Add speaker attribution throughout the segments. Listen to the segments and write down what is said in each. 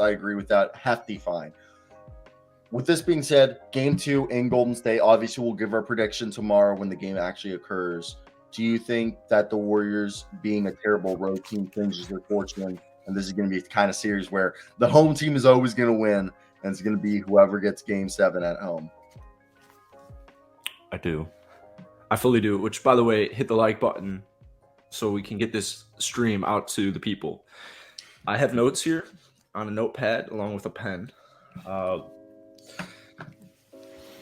Speaker 1: I agree with that. Hefty fine. With this being said, game 2 in Golden State. Obviously, we'll give our prediction tomorrow when the game actually occurs. Do you think that the Warriors, being a terrible road team, changes their fortune? And this is going to be the kind of series where the home team is always going to win, and it's going to be whoever gets game 7 at home.
Speaker 2: I do. I fully do. Which, by the way, hit the like button so we can get this stream out to the people. I have notes here on a notepad along with a pen.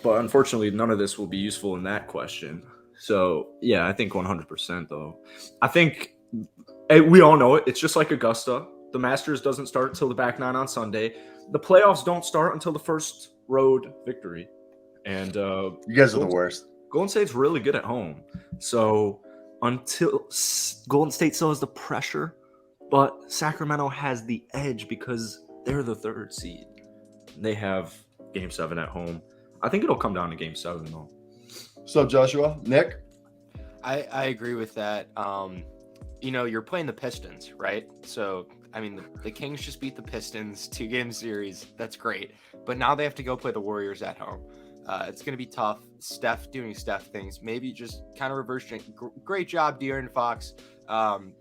Speaker 2: But unfortunately, none of this will be useful in that question. So, yeah, I think 100%, though. I think we all know it. It's just like Augusta. The Masters doesn't start until the back nine on Sunday. The playoffs don't start until the first road victory. And
Speaker 1: you guys are the worst.
Speaker 2: Golden State's really good at home. So until Golden State still has the pressure, but Sacramento has the edge because they're the 3rd seed. They have game 7 at home. I think it'll come down to game 7, though.
Speaker 1: So, Joshua, Nick?
Speaker 3: I agree with that. You're playing the Pistons, right? So, I mean, the Kings just beat the Pistons, 2-game series. That's great. But now they have to go play the Warriors at home. It's going to be tough. Steph doing Steph things. Maybe just kind of reverse. Great job, De'Aaron Fox.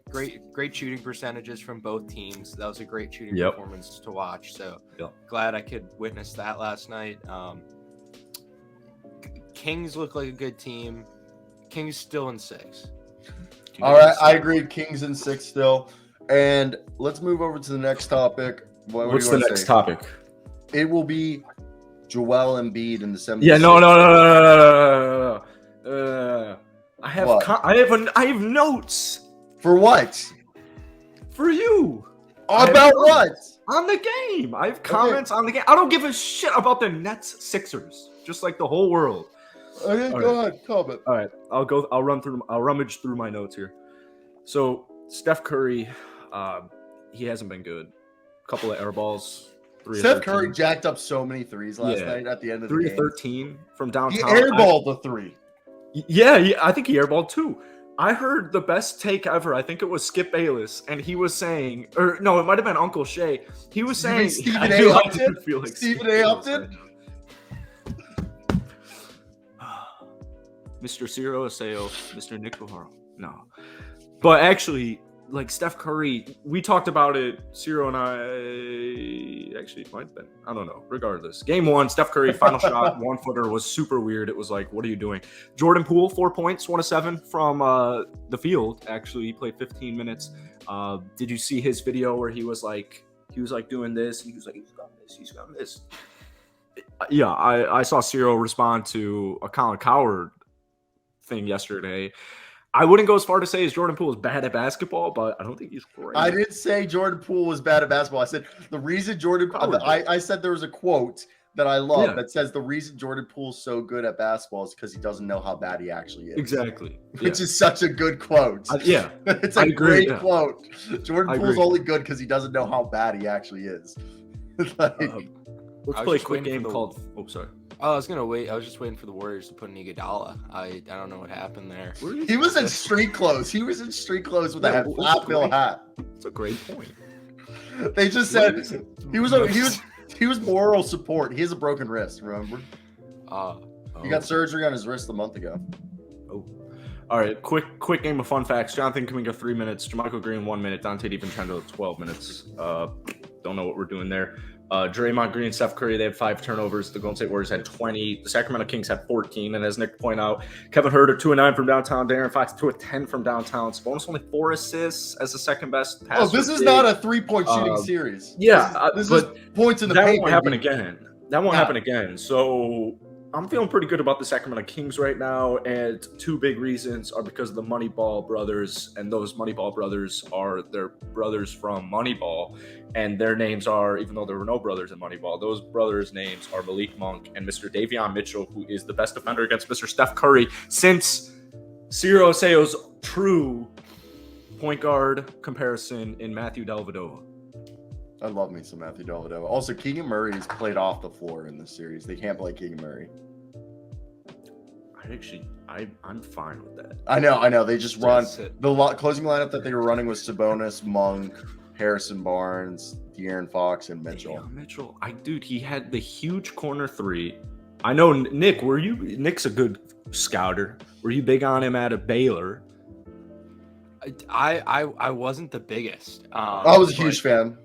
Speaker 3: Great shooting percentages from both teams. That was a great shooting performance to watch. So glad I could witness that last night. Kings look like a good team. Kings still in 6.
Speaker 1: All right, I agree. Kings in 6 still. And let's move over to the next topic.
Speaker 2: What's the next topic?
Speaker 1: It will be Joel Embiid in the 76ers.
Speaker 2: Yeah, no. I have notes.
Speaker 1: For what?
Speaker 2: For you.
Speaker 1: About what?
Speaker 2: On the game. I have comments on the game. I don't give a shit about the Nets Sixers. Just like the whole world.
Speaker 1: Okay, go ahead. Comment.
Speaker 2: All right, I'll rummage through my notes here. So Steph Curry, he hasn't been good. A couple of air balls.
Speaker 1: Steph Curry jacked up so many threes last night at the end of the game.
Speaker 2: 3-13 from downtown.
Speaker 1: He airballed the 3.
Speaker 2: Yeah, I think he airballed 2. I heard the best take ever. I think it was Skip Bayless, and he was saying, or no, it might have been Uncle Shay. He was saying,
Speaker 1: Stephen A. Upton? Stephen A. Upton?
Speaker 2: Mr. Cyro Asseo, Mr. Nick Baharo. No. But actually, like Steph Curry, we talked about it. Cyro and I actually might have been. I don't know. Regardless. Game 1, Steph Curry, final shot, 1-footer was super weird. It was like, what are you doing? Jordan Poole, 4 points, 1 of 7 from the field. Actually, he played 15 minutes. Did you see his video where he was like doing this? And he was like, he's got this. Yeah, I saw Cyro respond to a Colin Cowherd thing yesterday. I wouldn't go as far to say as Jordan Poole is bad at basketball, but I don't think he's great.
Speaker 1: I didn't say Jordan Poole was bad at basketball. I said the reason I said there was a quote that I love that says the reason Jordan Poole's so good at basketball is because he doesn't know how bad he actually is.
Speaker 2: Exactly.
Speaker 1: Which is such a good quote. It's a great quote. Jordan Poole's only good because he doesn't know how bad he actually is.
Speaker 2: Let's play a quick game called. Oh, sorry.
Speaker 3: Oh, I was gonna wait. I was just waiting for the Warriors to put in Iguodala. I don't know what happened there.
Speaker 1: He was in street clothes. He was in street clothes with a flat bill hat.
Speaker 2: That's a great point.
Speaker 1: They just said he was moral support. He has a broken wrist. Remember? He got surgery on his wrist a month ago.
Speaker 2: Oh. All right, quick game of fun facts. Jonathan Kuminga 3 minutes. JaMychal Green 1 minute. Dante DiVincenzo 12 minutes. Don't know what we're doing there. Draymond Green, Steph Curry, they had 5 turnovers. The Golden State Warriors had 20. The Sacramento Kings had 14. And as Nick pointed out, Kevin Huerter 2 of 9 from downtown. De'Aaron Fox 2 of 10 from downtown. Sabonis only 4 assists as the second best passer.
Speaker 1: Oh, this is not a 3-point shooting series.
Speaker 2: Yeah,
Speaker 1: this is points in the paint.
Speaker 2: That won't happen again. That won't happen again. So I'm feeling pretty good about the Sacramento Kings right now, and 2 big reasons are because of the Moneyball brothers, and those Moneyball brothers are their brothers from Moneyball, and their names are, even though there were no brothers in Moneyball, those brothers' names are Malik Monk and Mr. Davion Mitchell, who is the best defender against Mr. Steph Curry since Cyro Asseo's true point guard comparison in Matthew Dellavedova.
Speaker 1: I love me some Matthew Dellavedova. Also, Keegan Murray has played off the floor in this series. They can't play Keegan Murray.
Speaker 2: I'm fine with that.
Speaker 1: I know. They just run the closing lineup that they were running was Sabonis, Monk, Harrison Barnes, De'Aaron Fox, and Mitchell.
Speaker 2: Davion Mitchell. Dude, he had the huge corner three. I know Nick. Nick's a good scouter. Were you big on him at a Baylor?
Speaker 3: I wasn't the biggest.
Speaker 1: I was a huge fan.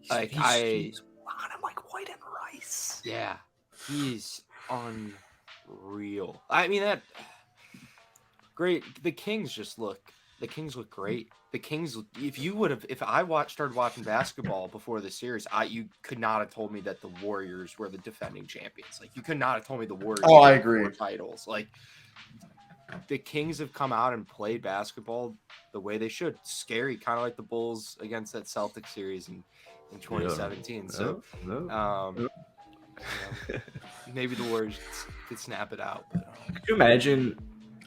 Speaker 3: Like
Speaker 2: He's on him like white and rice.
Speaker 3: Yeah, he's unreal. I mean that great. The Kings look great. The Kings, if I started watching basketball before the series, you could not have told me that the Warriors were the defending champions. Like you could not have told me the Warriors.
Speaker 1: Oh, I
Speaker 3: had
Speaker 1: agree.
Speaker 3: 4 titles. Like the Kings have come out and played basketball the way they should. Scary, kind of like the Bulls against that Celtics series in 2017. So, maybe the Warriors could snap it out. But,
Speaker 2: Could you imagine?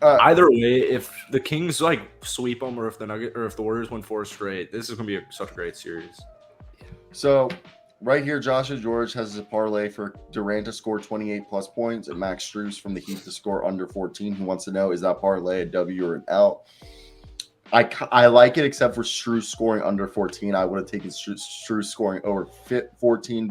Speaker 2: Either way, if the Kings like sweep them, or if the Warriors win 4 straight, this is gonna be such a great series.
Speaker 1: So right here, Joshua George has a parlay for Durant to score 28 plus points and Max Strus from the Heat to score under 14. He wants to know, is that parlay a W or an L? I like it, except for Strus scoring under 14. I would have taken Strus scoring over 14